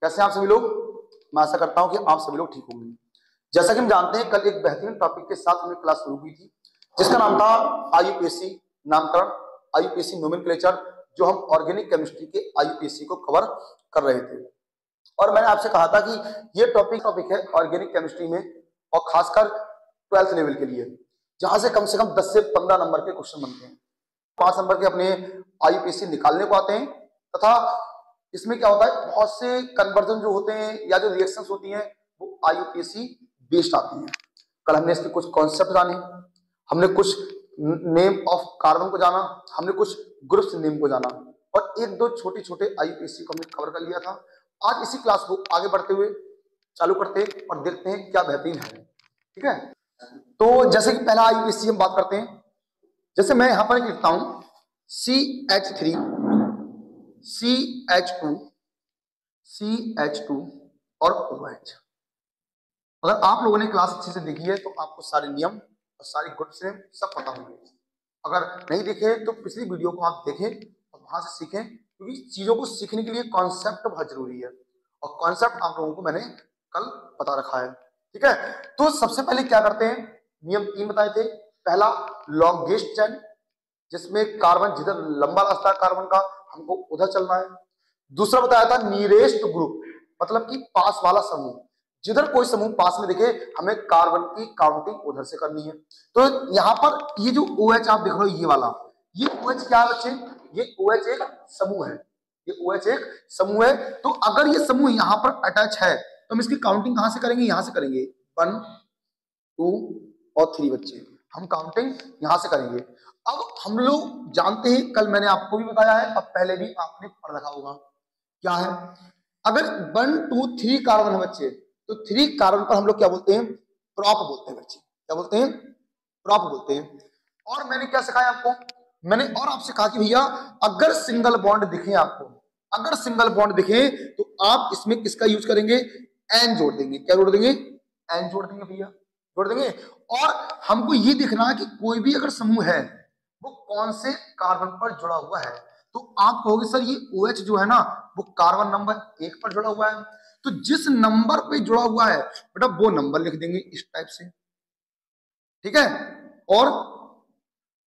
कैसे आप सभी लोग? मैं आशा करता हूं कि आप सभी लोग ठीक होंगे। जैसा कि हम जानते हैं, कल एक बेहतरीन टॉपिक के साथ हमने क्लास शुरू की थी जिसका नाम था आईयूपीएसी नामकरण, आईयूपीएसी नोमेनक्लेचर, जो हम ऑर्गेनिक केमिस्ट्री के आईयूपीएसी को कवर कर रहे थे। और मैंने आपसे कहा था कि ये टॉपिक है ऑर्गेनिक केमिस्ट्री में, और खासकर 12th लेवल के लिए, जहां से कम 10 से 15 नंबर के क्वेश्चन बनते हैं। 5 नंबर के अपने आईयूपीएसी निकालने को आते हैं, तथा इसमें क्या होता है, बहुत से कन्वर्जन जो होते हैं या जो रिएक्शंस होती हैं वो आईयूपीएसी बेस्ड आती हैं। कल हमने इसके कुछ कॉन्सेप्ट जाने, हमने कुछ नेम ऑफ कार्बन को जाना, हमने कुछ ग्रुप्स नेम को जाना, और एक दो छोटे छोटे आईयूपीएसी को हमने कवर कर लिया था। आज इसी क्लास को आगे बढ़ते हुए चालू करते हैं और देखते हैं क्या बेहतरीन है। ठीक है, तो जैसे कि पहला आईयूपीएसी हम बात करते हैं। जैसे मैं यहां पर लिखता हूं CH3 CH2 और OH। अगर आप लोगों ने क्लास अच्छे से देखी है तो आपको सारे नियम और सारे ग्रुप्स नेम सब पता होंगे। अगर नहीं देखे तो पिछली वीडियो को आप देखें और वहां से सीखें, क्योंकि चीजों को सीखने के लिए कॉन्सेप्ट बहुत जरूरी है, और कॉन्सेप्ट आप लोगों को मैंने कल बता रखा है। ठीक है, तो सबसे पहले क्या करते हैं, नियम 3 बताए थे। पहला लॉन्गेस्ट चेन, जिसमें कार्बन जिधर लंबा रास्ता है कार्बन का, हमको उधर चलना है। दूसरा बताया था नियरेस्ट ग्रुप, मतलब कि पास वाला समूह, जिधर कोई समूह पास में दिखे हमें कार्बन की काउंटिंग उधर से करनी है। तो यहां पर ये जो OH आप देख रहे हो, ये वाला, ये OH क्या है बच्चे, ये OH एक समूह है, ये OH एक समूह है। तो अगर ये समूह यहां पर अटैच है तो हम इसकी काउंटिंग कहां से करेंगे, यहां से करेंगे। 1 2 और 3 बच्चे, हम काउंटिंग यहां से करेंगे। अब हम लोग जानते हैं, कल मैंने आपको भी बताया है, अब पहले भी आपने पढ़ रखा होगा, क्या है, अगर 1 2 3 कार्बन है बच्चे, तो 3 कार्बन पर हम लोग क्या बोलते हैं, प्रॉप बोलते हैं बच्चे। क्या बोलते हैं, प्रॉप बोलते हैं। और मैंने क्या सिखाया आपको, मैंने और आपसे कहा कि भैया अगर सिंगल बॉन्ड दिखे आपको, अगर सिंगल बॉन्ड दिखे तो आप इसमें किसका यूज करेंगे, एन जोड़ देंगे। क्या जोड़ देंगे, एन जोड़ देंगे भैया, जोड़ देंगे। और हमको ये देखना है कि कोई भी अगर समूह है वो कौन से कार्बन पर जुड़ा हुआ है। तो आप कहोगे सर ये OH जो है ना वो कार्बन नंबर 1 पर जुड़ा हुआ है, तो जिस नंबर पे जुड़ा हुआ है बेटा वो नंबर लिख देंगे इस टाइप से। ठीक है, और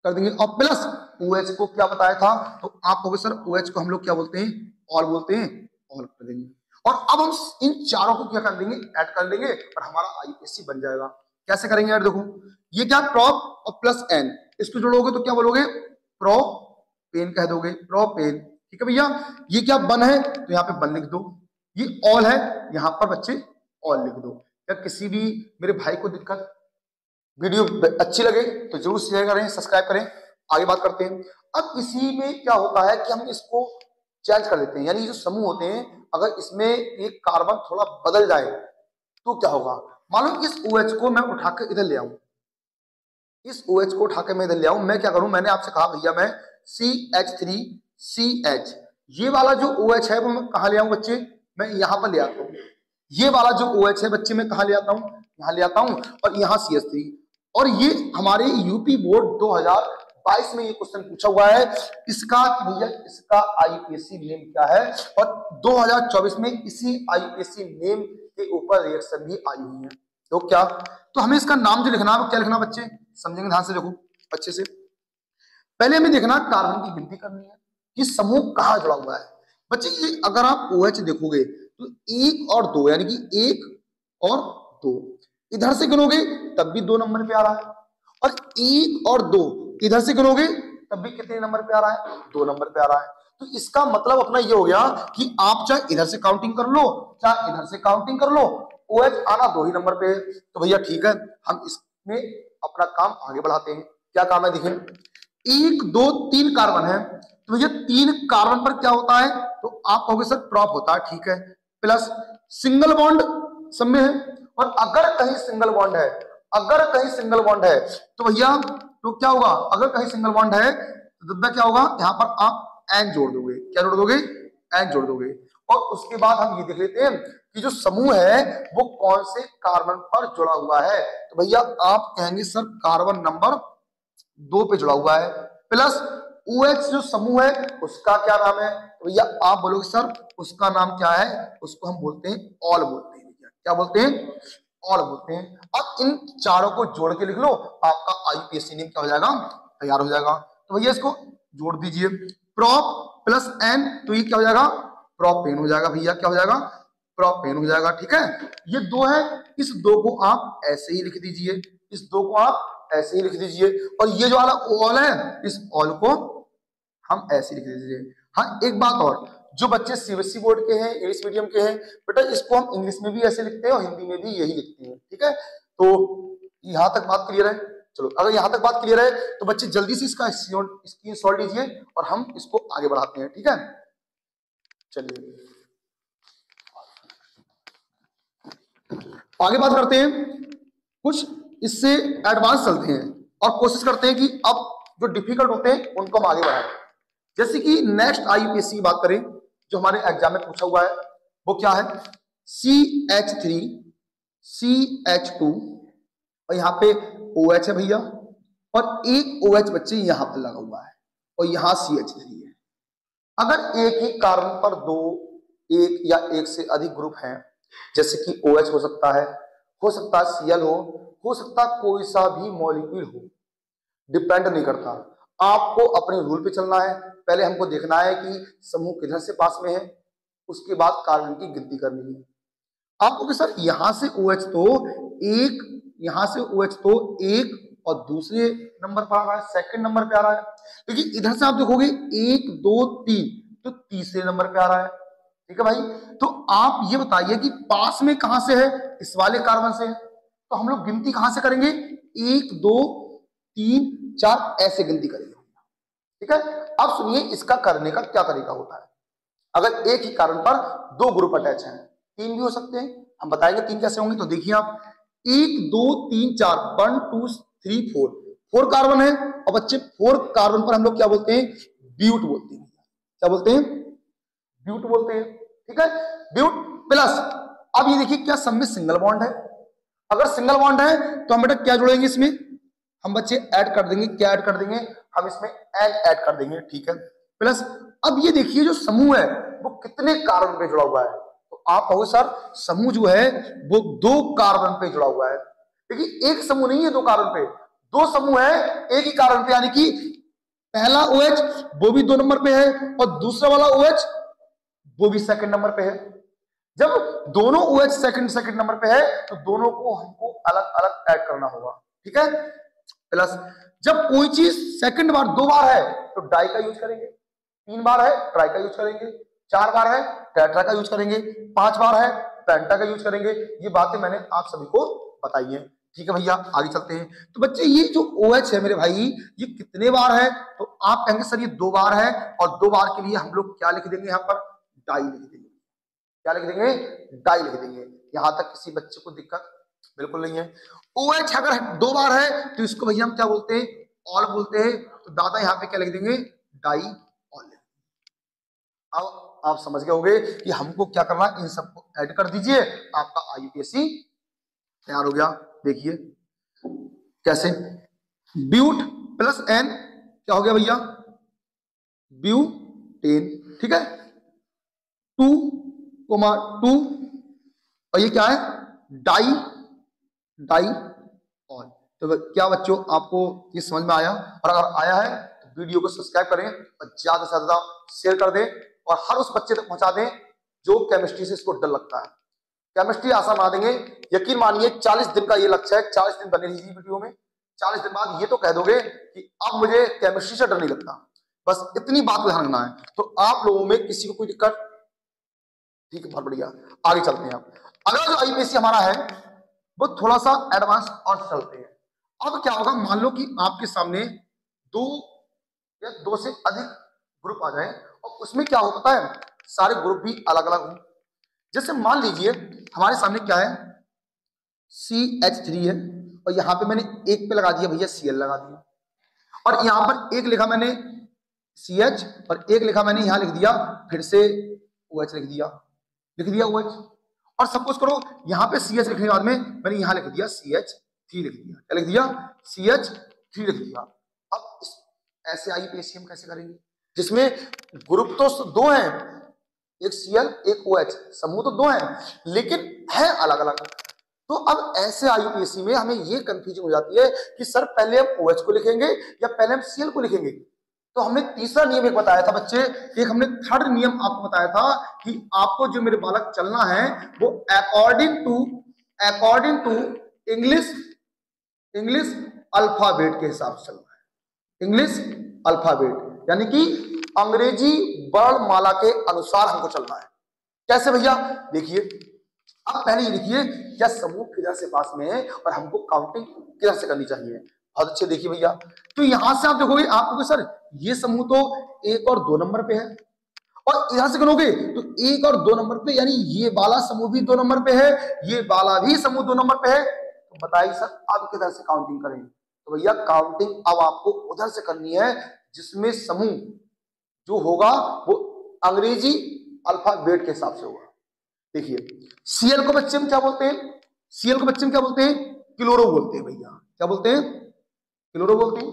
कर देंगे, और प्लस OH को क्या बताया था, तो आप कहोगे सर OH को हम लोग क्या बोलते हैं, ऑल बोलते हैं, ऑल कर देंगे। और अब हम इन चारों को क्या कर देंगे, ऐड कर लेंगे, और हमारा आईयूपीएसी बन जाएगा। कैसे करेंगे यार, देखो ये क्या, प्रॉप और प्लस एन, इसको जोड़ोगे तो क्या बोलोगे, प्रोपेन कह दोगे, प्रोपेन। ठीक है भैया, ये क्या बन है तो यहाँ पे बन लिख दो, ये ऑल है यहाँ पर बच्चे ऑल लिख दो। या किसी भी मेरे भाई को दिक्कत, वीडियो अच्छी लगे तो जरूर शेयर करें, सब्सक्राइब करें। आगे बात करते हैं। अब इसी में क्या होता है कि हम इसको चेंज कर देते हैं, यानी जो समूह होते हैं अगर इसमें एक कार्बन थोड़ा बदल जाए तो क्या होगा। मान लो इस OH को मैं उठाकर इधर ले आऊं, इस OH को उठाकर मैं इधर ले आऊं, मैं क्या करूं, मैंने आपसे कहा भैया मैं CH3CH, ये वाला जो OH है वो मैं कहां ले आऊं बच्चे, मैं यहां पर ले आता हूं। ये वाला जो OH है बच्चे मैं कहां ले आता हूं, यहां ले आता हूं, और यहां CH3। और ये हमारे यूपी बोर्ड 2022 में ये क्वेश्चन पूछा हुआ है, इसका भैया इसका आईयूपीएसी नेम क्या है, और 2024 में इसी आईयूपीएसी नेम के ऊपर रिएक्शन भी आई हुई है। तो क्या, तो हमें इसका नाम जो लिखना है वो क्या लिखना बच्चे, समझेंगे ध्यान से, देखो अच्छे से। पहले हमें देखना कार्बन की गिनती करनी है कि समूह कहां जुड़ा हुआ है बच्चे। ये अगर आप OH देखोगे तो 1 और 2, यानी कि 1 और 2 इधर से गिनोगे तब भी 2 नंबर पे आ रहा है, और 1 और 2 इधर से गिनोगे तब भी कितने नंबर पे आ रहा है, 2 नंबर पे आ रहा है। तो इसका मतलब अपना ये हो गया कि आप चाहे इधर से काउंटिंग कर लो चाहे इधर से काउंटिंग कर लो, OH आना 2 ही नंबर पे है। तो भैया ठीक है, हम इसमें अपना काम आगे बढ़ाते हैं। क्या काम है देखें, 1 2 3 कार्बन है, तो भैया 3 कार्बन पर क्या होता है, तो आप कहोगे सर प्रॉप होता है, ठीक है, प्लस सिंगल बॉन्ड सब में है। और अगर कहीं सिंगल बॉन्ड है, अगर कहीं सिंगल बॉन्ड है तो भैया तो क्या होगा, अगर कहीं सिंगल बॉन्ड है तो क्या होगा, यहां पर आप एन जोड़ दोगे। क्या जोड़ दोगे, एन जोड़ दोगे। और उसके बाद हम ये देख लेते हैं कि जो समूह है वो कौन से कार्बन पर जुड़ा हुआ है। तो भैया आप कहेंगे सर कार्बन नंबर 2 पे जुड़ा हुआ है, प्लस OH जो समूह है उसका क्या नाम है, तो भैया आप बोलोगे सर उसका नाम क्या है, उसको हम बोलते हैं ऑल बोलते हैं भैया, क्या बोलते हैं, ऑल बोलते हैं। अब इन चारों को जोड़ के लिख लो, आपका आईयूपीएसी नेम क्या हो जाएगा, तैयार हो जाएगा। तो भैया इसको जोड़ दीजिए, प्रॉप प्लस एन, तो ये क्या हो जाएगा, प्रोपेन हो जाएगा भैया, क्या हो जाएगा, प्रोपेन हो जाएगा। ठीक है, ये दो है, इस दो को आप ऐसे ही लिख दीजिए, इस दो को आप ऐसे ही लिख दीजिए, और ये जो वाला ऑल है इस ऑल को हम ऐसे लिख दीजिए। हाँ एक बात और, जो बच्चे सीबीएसई बोर्ड के हैं, इंग्लिश मीडियम के हैं, बेटा इसको हम इंग्लिश में भी ऐसे लिखते हैं और हिंदी में भी यही लिखते हैं। ठीक है, तो यहां तक बात क्लियर है। चलो अगर यहां तक बात क्लियर है तो बच्चे जल्दी से इसका स्क्रीनशॉट लीजिए और हम इसको आगे बढ़ाते हैं। ठीक है, चलिए आगे बात करते हैं, कुछ इससे एडवांस चलते हैं और कोशिश करते हैं कि अब जो डिफिकल्ट होते हैं उनको हम आगे बढ़ाएं। जैसे कि नेक्स्ट आईयूपीएससी की बात करें, जो हमारे एग्जाम में पूछा हुआ है वो क्या है, CH3 CH2 और यहाँ पे OH है भैया, और एक OH बच्चे यहां पर लगा हुआ है और यहां CH3 है। अगर एक ही कार्बन पर दो, एक या एक से अधिक ग्रुप हैं, जैसे कि OH हो सकता है Cl हो सकता कोई सा भी मॉलिक्यूल हो, डिपेंड नहीं करता, आपको अपने रूल पे चलना है। पहले हमको देखना है कि समूह किधर से पास में है, उसके बाद कार्बन की गिनती करनी है। आपको कि सर यहां से OH तो एक, यहां से OH तो एक और दूसरे नंबर पर आ रहा है, सेकंड नंबर पे आ रहा है, लेकिन इधर से आप देखोगे 1 2 3 तो तीसरे नंबर पे आ रहा है। ठीक है भाई, तो आप ये बताइए कि पास में कहां से है, इस वाले कार्बन से है, तो हम लोग गिनती कहां से करेंगे, 1 2 3 4 ऐसे गिनती करेंगे। ठीक है, अब सुनिए इसका करने का क्या तरीका होता है। अगर एक ही कार्बन पर दो ग्रुप अटैच हैं, तीन भी हो सकते हैं, हम बताएंगे तीन कैसे होंगे। तो देखिए आप 1 2 3 4 1 2 3 4 4 कार्बन है, और बच्चे 4 कार्बन पर हम लोग क्या बोलते हैं, ब्यूट बोलते हैं। क्या बोलते हैं, ब्यूट बोलते हैं। ठीक है, ब्यूट प्लस, अब ये देखिए क्या सब में सिंगल बॉन्ड है, अगर सिंगल बॉन्ड है तो हम बेटा क्या जोड़ेंगे इसमें, हम बच्चे ऐड कर देंगे, क्या ऐड कर देंगे, हम इसमें एन ऐड कर देंगे। ठीक है, प्लस अब ये देखिए जो समूह है वो कितने कार्बन पे जुड़ा हुआ है, तो आप कहोगे सर समूह जो है वो 2 कार्बन पे जुड़ा हुआ है, देखिए एक समूह नहीं है 2 कार्बन पे, 2 समूह है एक ही कार्बन पे, यानी कि पहला OH वो भी 2 नंबर पे है और दूसरा वाला OH वो भी सेकंड नंबर पे है। जब दोनों OH सेकंड नंबर पे है तो दोनों को हमको अलग अलग ऐड करना होगा। ठीक है, प्लस जब कोई चीज सेकंड बार 2 बार है तो डाई का यूज करेंगे, 3 बार है ट्राई का यूज करेंगे, 4 बार है टेट्रा का यूज करेंगे, 5 बार है पेंटा का यूज करेंगे। ये बातें मैंने आप सभी को बताई है। ठीक है भैया, आगे चलते हैं। तो बच्चे ये जो OH है मेरे भाई, ये कितने बार है, तो आप कहेंगे सर ये 2 बार है, और 2 बार के लिए हम लोग क्या लिख देंगे, यहाँ पर डाई लिख देंगे। क्या लिख देंगे, डाई लिख देंगे। यहां तक किसी बच्चे को दिक्कत बिल्कुल नहीं है। OH अगर 2 बार है तो इसको भैया हम क्या बोलते हैं, ऑल बोलते हैं, तो दादा यहाँ पे क्या लिख देंगे, डाई ऑल। अब आप समझ गए होंगे कि हमको क्या करना है, इन सबको ऐड कर दीजिए, आपका आईयूपीएसी तैयार हो गया। देखिए कैसे, ब्यूट प्लस एन क्या हो गया भैया, ब्यूटेन। ठीक है, 2 और ये क्या है, डाई ऑल। तो क्या बच्चों आपको ये समझ में आया, और अगर आया है तो वीडियो को सब्सक्राइब करें और ज्यादा से ज्यादा शेयर कर दें, और हर उस बच्चे तक पहुंचा दें जो केमिस्ट्री से इसको डर लगता है। केमिस्ट्री आसान बना देंगे, यकीन मानिए 40 दिन का ये लक्ष्य है, 40 दिन बने रहिए वीडियो में, 40 दिन बाद ये तो कह दोगे कि अब मुझे केमिस्ट्री से डर नहीं लगता। बस इतनी बात को ध्यान रखना है, तो आप लोगों में किसी को कोई दिक्कत, ठीक है बहुत बढ़िया, आगे चलते हैं। आप अगला जो आईयूपीएसी हमारा है वो थोड़ा सा एडवांस और चलते हैं। अब क्या होगा, मान लो कि आपके सामने 2 या 2 से अधिक ग्रुप आ जाए, और उसमें क्या हो पता है, सारे ग्रुप भी अलग अलग हो। जैसे मान लीजिए हमारे सामने क्या है, CH3 है, और यहां पे मैंने एक पे लगा दिया भैया Cl लगा दिया, और यहां पर एक लिखा मैंने CH और एक लिखा मैंने यहां लिख दिया फिर से OH लिख दिया OH। और सपोज करो यहां पे CH लिखने के बाद में मैंने यहां लिख दिया CH3 लिख दिया, क्या लिख दिया, CH3 लिख दिया। अब ऐसे आईयूपीएसी हम कैसे करेंगे, जिसमें ग्रुप तो दो हैं, एक Cl एक OH, समूह तो दो हैं लेकिन है अलग अलग। तो अब ऐसे IUPAC में हमें ये कंफ्यूजन हो जाती है कि सर पहले हम OH को लिखेंगे या पहले हम Cl को लिखेंगे। तो हमने तीसरा नियम एक बताया था बच्चे, एक हमने थर्ड नियम आपको बताया था कि आपको जो मेरे बालक चलना है वो अकॉर्डिंग टू इंग्लिश अल्फाबेट के हिसाब से चलना है। इंग्लिश अल्फाबेट यानी कि अंग्रेजी वर्णमाला के अनुसार हमको चलना है। कैसे भैया? देखिए, अब पहले ये देखिए क्या समूह किधर से पास में है और हमको काउंटिंग किधर से करनी चाहिए। बहुत अच्छे देखिए भैया, तो यहां से आप देखोगे आपको सर ये समूह तो 1 और 2 नंबर पे है, और यहां से करोगे तो 1 और 2 नंबर पे, यानी ये वाला समूह भी 2 नंबर पे है, ये वाला भी समूह 2 नंबर पे है। तो बताइए सर अब किधर से काउंटिंग करें? तो भैया काउंटिंग अब आपको उधर से करनी है जिसमें समूह जो होगा वो अंग्रेजी अल्फाबेट के हिसाब से होगा। देखिए Cl को बच्चे में क्या बोलते हैं? Cl को बच्चे में क्या बोलते हैं? क्लोरो बोलते हैं भैया। क्या बोलते हैं? क्लोरो बोलते हैं।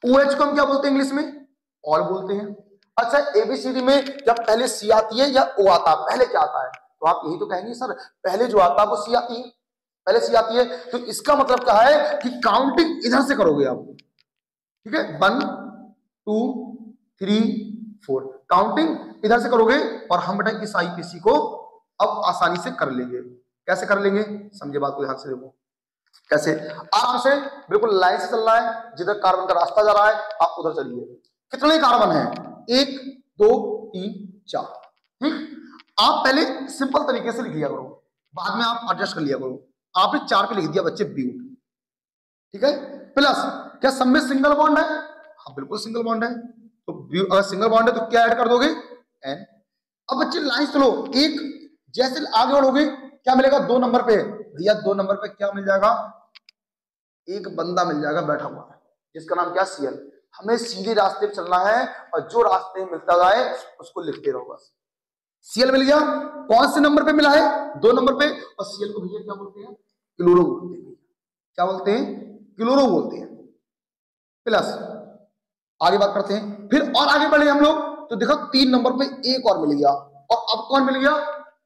OH को हम क्या बोलते हैं इंग्लिश में? ऑल बोलते हैं। अच्छा ABCD में जब पहले C आती है या O आता है, पहले क्या आता है? तो आप यही तो कहेंगे सर पहले जो आता है वो C आती है, पहले C आती है। तो इसका मतलब क्या है कि काउंटिंग इधर से करोगे आप, ठीक है? 1 2 3 4 काउंटिंग इधर से करोगे और हम बेटा इस IUPAC को अब आसानी से कर लेंगे। कैसे कर लेंगे? समझे बात को ध्यान से देखो। कैसे? आराम से बिल्कुल लाइन से चलना है, जिधर कार्बन का रास्ता जा रहा है आप उधर चलिए। कितने कार्बन है? 1 2 3 4। ठीक, आप पहले सिंपल तरीके से लिख लिया करो, बाद में आप एडजस्ट कर लिया करो। आपने 4 पे लिख दिया बच्चे ब्यूट, ठीक है? प्लस क्या सब में सिंगल बॉन्ड है? हाँ बिल्कुल सिंगल बॉन्ड है। तो अगर सिंगल बॉन्ड है तो क्या ऐड कर दोगे? N। अब बच्चे लाइन चलो, एक जैसे आगे बढ़ोगे क्या मिलेगा? 2 नंबर पे भैया, 2 नंबर पे क्या मिल जाएगा? एक बंदा मिल जाएगा बैठा हुआ है जिसका नाम क्या? Cl। हमें सीधे रास्ते पे चलना है और जो रास्ते में मिलता जाए उसको लिखते रहो बस। Cl मिल गया। कौन से नंबर पे मिला है? 2 नंबर पे। और Cl को भैया क्या बोलते हैं? क्लोरो बोलते हैं। क्या बोलते हैं? क्लोरो बोलते हैं। प्लस आगे बात करते हैं, फिर और आगे बढ़े हम लोग तो देखो 3 नंबर पे एक और मिल गया, और अब कौन मिल गया?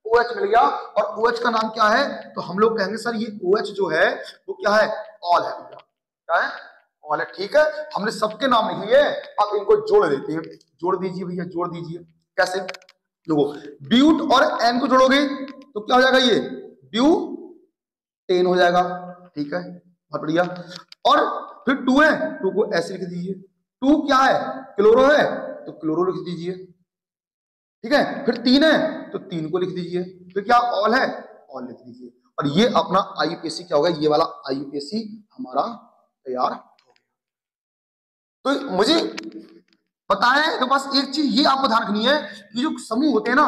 OH मिल गया। और OH का नाम क्या है? तो हम लोग कहेंगे सर ये OH जो है वो क्या है? ऑल है भैया। क्या है? ऑल है। ठीक है, हमने सबके नाम लिख लिए, अब इनको जोड़ देते हैं। जोड़ दीजिए भैया, जोड़ दीजिए। कैसे? देखो ब्यूट और N को जोड़ोगे तो क्या हो जाएगा? ये ब्यूटेन हो जाएगा। ठीक है, बहुत बढ़िया। और फिर 2 है, 2 को ऐसे लिख दीजिए। 2 क्या है? क्लोरो है, तो क्लोरो लिख दीजिए। ठीक है, फिर 3 है तो 3 को लिख दीजिए। फिर क्या? ऑल है, ऑल लिख दीजिए। और ये अपना IUPAC क्या होगा? ये वाला IUPAC हमारा तैयार हो गया। तो मुझे पता है, तो बस एक चीज ये आपको ध्यान रखनी है कि जो समूह होते हैं ना,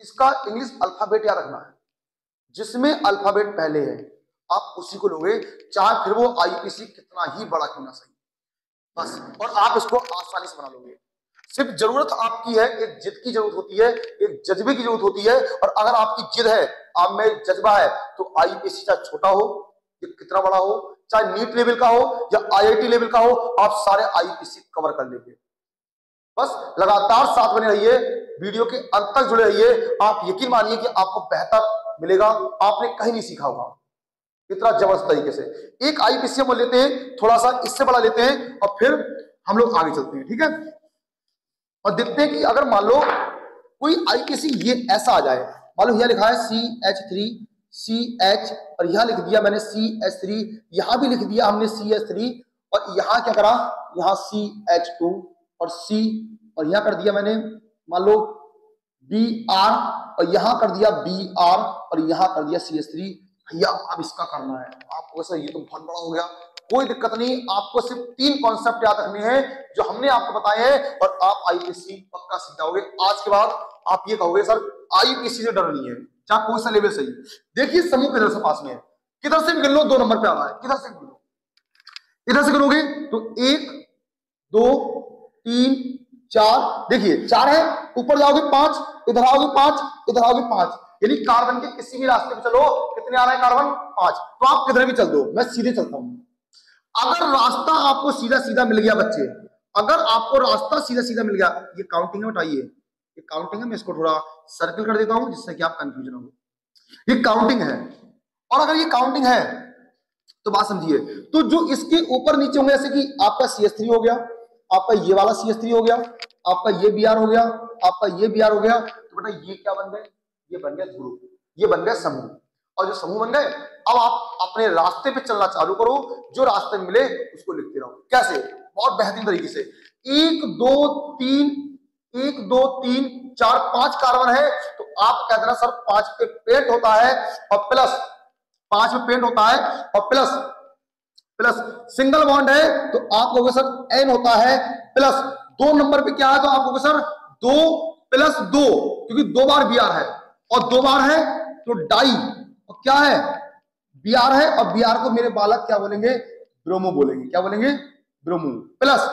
इसका इंग्लिश अल्फाबेट याद रखना है। जिसमें अल्फाबेट पहले है आप उसी को लोगे, चाहे फिर वो IUPAC कितना ही बड़ा क्यों ना सही, बस। और आप इसको आसानी से बना लोगे। सिर्फ जरूरत आपकी है, एक जिद की जरूरत होती है, एक जज्बे की जरूरत होती है। और अगर आपकी जिद है, आप में जज्बा है, तो IUPAC चाहे छोटा हो या कितना बड़ा हो, चाहे नीट लेवल का हो या IIT लेवल का हो, आप सारे IUPAC कवर कर लेंगे। बस लगातार साथ बने रहिए, वीडियो के अंत तक जुड़े रहिए। आप यकीन मानिए कि आपको बेहतर मिलेगा, आपने कहीं नहीं सीखा होगा इतना जबरदस्त तरीके से। एक IUPAC हम लेते हैं, थोड़ा सा इससे बड़ा लेते हैं, और फिर हम लोग आगे चलते हैं। ठीक है, और देखते हैं कि अगर मान लो कोई IUPAC ये ऐसा आ जाए, मान लो यहाँ लिखा है CH3 CH, और यहां लिख दिया मैंने CH3, यहां भी लिख दिया हमने CH3, और यहां क्या करा? यहां CH2 और C, और यहां कर दिया मैंने मान लो BR, और यहां कर दिया BR, और यहां कर दिया CH3। भैया अब इसका करना है आपको। सर ये तो बहुत बड़ा हो गया, कोई दिक्कत नहीं, आपको सिर्फ 3 कॉन्सेप्ट याद रखने हैं जो हमने आपको बताए हैं, और आप IUPAC पक्का सीख जाओगे। आज के बाद आप ये कहोगे सर IUPAC से डर नहीं है, चाहे कोई सा लेवल सही। देखिए समूह किधर से पास में है, किधर से गिन लो, 2 नंबर पे आ रहा है, किधर से गिन लो। इधर से गिनोगे तो 1 2 3 4, देखिए 4 है, ऊपर जाओगे 5, इधर आओगे 5, इधर आओगे 5, यानी कार्बन के किसी भी रास्ते पे चलो कितने आ रहे हैं? कार्बन 5। तो आप किधर भी चल दो, मैं सीधे चलता हूं। अगर रास्ता आपको सीधा सीधा मिल गया बच्चे, अगर आपको रास्ता सीधा सीधा मिल गया, ये काउंटिंग है, बताइए ये काउंटिंग है, मैं इसको थोड़ा सर्कल कर देता हूं जिससे कि आप कंफ्यूजन हो। ये काउंटिंग है, और अगर ये काउंटिंग है तो बात समझिए, तो जो इसके ऊपर नीचे होंगे, जैसे कि आपका CH3 हो गया, आपका ये वाला CH3 हो गया, आपका ये Br हो गया, आपका ये Br हो गया, तो बेटा ये क्या बन गए, ये बन गया ग्रुप, ये बन गया समूह। और जो समूह बन गए, अब आप अपने रास्ते पे चलना चालू करो, जो रास्ते मिले उसको लिखते रहो। कैसे? बहुत बेहतरीन तरीके से। 1 2 3 1 2 3 4 5 कार्बन है, तो आप कह देना सर 5 पे पेंट होता है, और प्लस 5 में पेंट होता है, और प्लस प्लस सिंगल बॉन्ड है तो आप लोगों सर N होता है, प्लस 2 नंबर पे क्या है तो आप लोगों सर 2 + 2, क्योंकि 2 बार Br है और 2 बार है तो डाई, और क्या है Br है, और Br को मेरे बालक क्या बोलेंगे, ब्रोमो बोलेंगे। क्या बोलेंगे? ब्रोमो। प्लस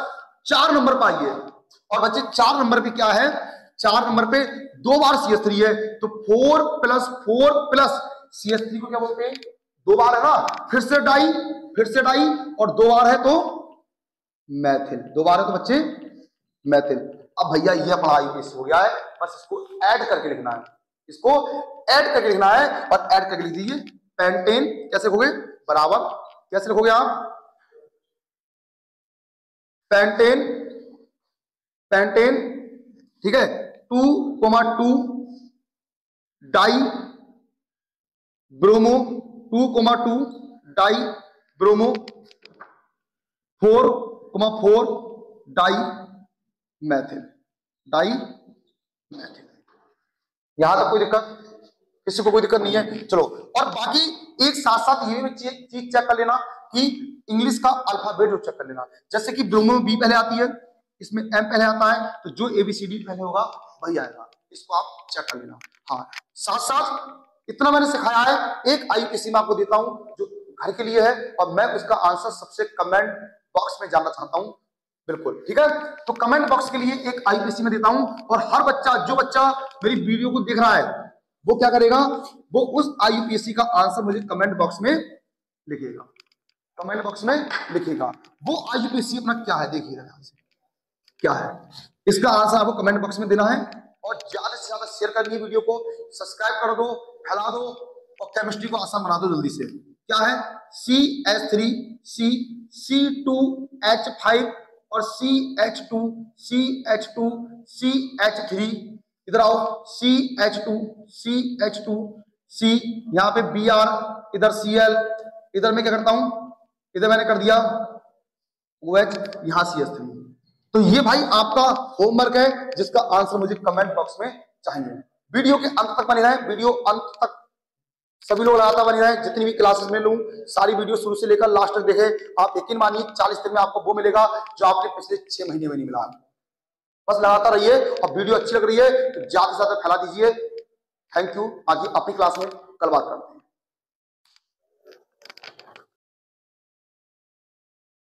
4 नंबर पर आइए, और बच्चे 4 नंबर पे क्या है, 4 नंबर पे 2 बार CH3 है, तो 4 + 4 + CH3 को क्या बोलते हैं, 2 बार है ना, फिर से डाई, और 2 बार है तो मैथिल, 2 बार है तो बच्चे मैथिल। अब भैया ये पढ़ाई मिस हो गया है, बस इसको ऐड करके लिखना है, इसको ऐड करके लिखना है, और ऐड करके लिख दीजिए पेंटेन। कैसे लिखोगे? बराबर कैसे लिखोगे आप, पेंटेन, पेंटेन, ठीक है, 2,2 dibromo, 2,2 dibromo, 4,4 dimethyl, dimethyl. यहां तक कोई दिक्कत? किसी को कोई दिक्कत नहीं है? चलो, और बाकी एक साथ साथ ये भी चीज चेक कर लेना कि इंग्लिश का अल्फाबेट जो चेक कर लेना, जैसे कि ब्रोमो B पहले आती है, इसमें M पहले आता है, तो जो ABCD पहले होगा वही आएगा, इसको आप चेक कर लेना। हाँ, साथ साथ इतना मैंने सिखाया है, एक IUPAC में आपको देता हूं जो घर के लिए है, और मैं उसका आंसर सबसे कमेंट बॉक्स में जानना चाहता हूं। बिल्कुल ठीक है, तो कमेंट बॉक्स के लिए एक IUPAC में देता हूं, और हर बच्चा, जो बच्चा मेरी वीडियो को देख रहा है, वो क्या करेगा, वो उस IUPAC का आंसर मुझे कमेंट बॉक्स में लिखेगा, कमेंट बॉक्स में लिखेगा। वो IUPAC अपना क्या है देखिएगा ध्यान से, क्या है इसका आंसर आपको कमेंट बॉक्स में देना है, और ज्यादा से ज्यादा शेयर करनी है वीडियो को, सब्सक्राइब कर दो, फैला दो, और केमिस्ट्री को आसान बना दो जल्दी से। क्या है? CH3 C C2H5 और CH2 CH2 CH3, इधर आओ, CH2 CH2 C, यहां पे Br, इधर Cl, इधर मैं क्या करता हूं, इधर मैंने कर दिया OH, यहां CH3। तो ये भाई आपका होमवर्क है, जिसका आंसर मुझे कमेंट बॉक्स में चाहिए। वीडियो के अंत तक बने रहे, वीडियो अंत तक सभी लोग लगातार बने रहे, जितनी भी क्लासेस में लूं सारी वीडियो शुरू से लेकर लास्ट तक देखे। आप यकीन मानिए 40 दिन में आपको वो मिलेगा जो आपके पिछले 6 महीने में नहीं मिला। बस लगातार रहिए, और वीडियो अच्छी लग रही है तो ज्यादा से ज्यादा फैला दीजिए। Thank you. बाकी अपनी क्लास में कल बात करते हैं।